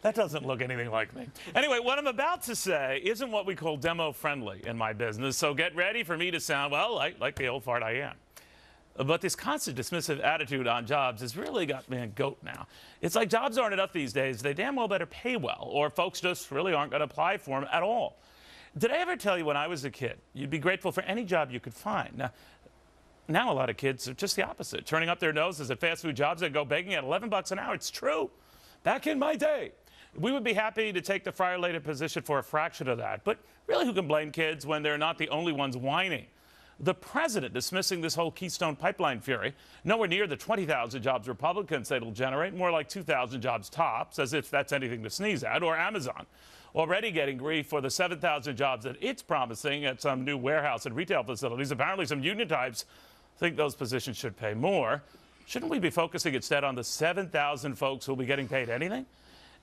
That doesn't look anything like me. Anyway, what I'm about to say isn't what we call demo-friendly in my business, so get ready for me to sound, well, like the old fart I am. But this constant dismissive attitude on jobs has really got me a goat now. It's like jobs aren't enough these days. They damn well better pay well, or folks just really aren't going to apply for them at all. Did I ever tell you when I was a kid, you'd be grateful for any job you could find? Now a lot of kids are just the opposite, turning up their noses at fast food jobs that go begging at 11 bucks an hour. It's true. Back in my day, we would be happy to take the fire-related position for a fraction of that. But really, who can blame kids when they're not the only ones whining? The president dismissing this whole Keystone Pipeline fury, nowhere near the 20,000 jobs Republicans say it'll generate, more like 2,000 jobs tops, as if that's anything to sneeze at, or Amazon, already getting grief for the 7,000 jobs that it's promising at some new warehouse and retail facilities. Apparently, some union types think those positions should pay more. Shouldn't we be focusing instead on the 7,000 folks who will be getting paid anything?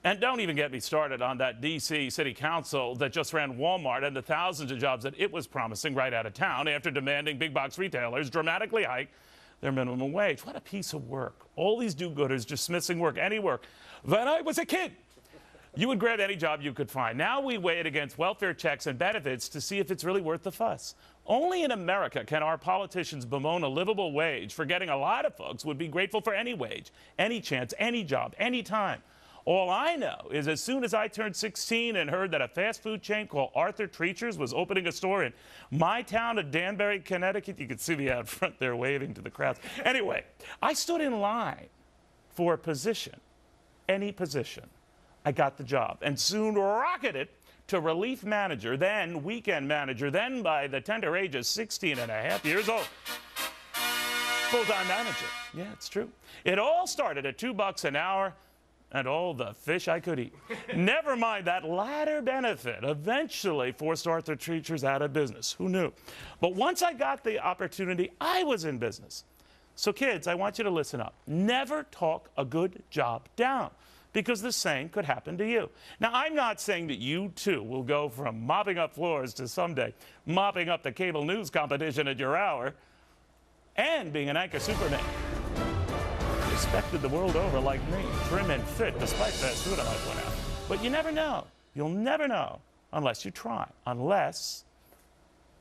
And don't even get me started on that D.C. City Council that just ran Walmart and the thousands of jobs that it was promising right out of town after demanding big box retailers dramatically hike their minimum wage. What a piece of work. All these do-gooders dismissing work, any work. When I was a kid, you would grab any job you could find. Now we weigh it against welfare checks and benefits to see if it's really worth the fuss. Only in America can our politicians bemoan a livable wage, forgetting a lot of folks would be grateful for any wage, any chance, any job, any time. All I know is as soon as I turned 16 and heard that a fast food chain called Arthur Treacher's was opening a store in my town of Danbury, Connecticut, you could see me out front there waving to the crowds. Anyway, I stood in line for a position, any position. I got the job and soon rocketed to relief manager, then weekend manager, then by the tender age of 16 and a half years old, full-time manager. Yeah, it's true. It all started at $2 an hour and all the fish I could eat. Never mind that latter benefit eventually forced Arthur Treacher's out of business. Who knew? But once I got the opportunity, I was in business. So kids, I want you to listen up. Never talk a good job down, because the same could happen to you. Now, I'm not saying that you, too, will go from mopping up floors to someday mopping up the cable news competition at your hour and being an anchor superman. Respected the world over like me, trim and fit, despite fast food, I might point out. But you never know. You'll never know unless you try, unless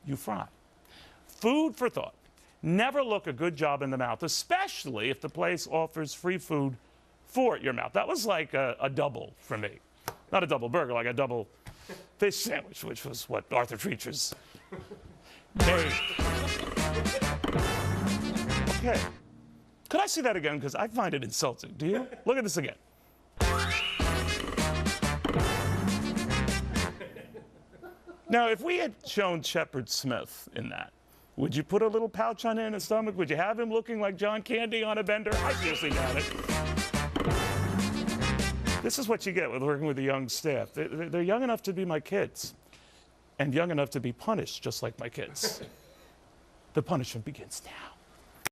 you fry. Food for thought. Never look a good job in the mouth, especially if the place offers free food for your mouth. That was like a double for me. Not a double burger, like a double fish sandwich, which was what Arthur Treacher's made. Okay. Could I see that again? Because I find it insulting. Do you? Look at this again. Now, if we had shown Shepard Smith in that, would you put a little pouch on his stomach? Would you have him looking like John Candy on a bender? I seriously doubt it. This is what you get with working with a young staff. They're young enough to be my kids and young enough to be punished just like my kids. The punishment begins now.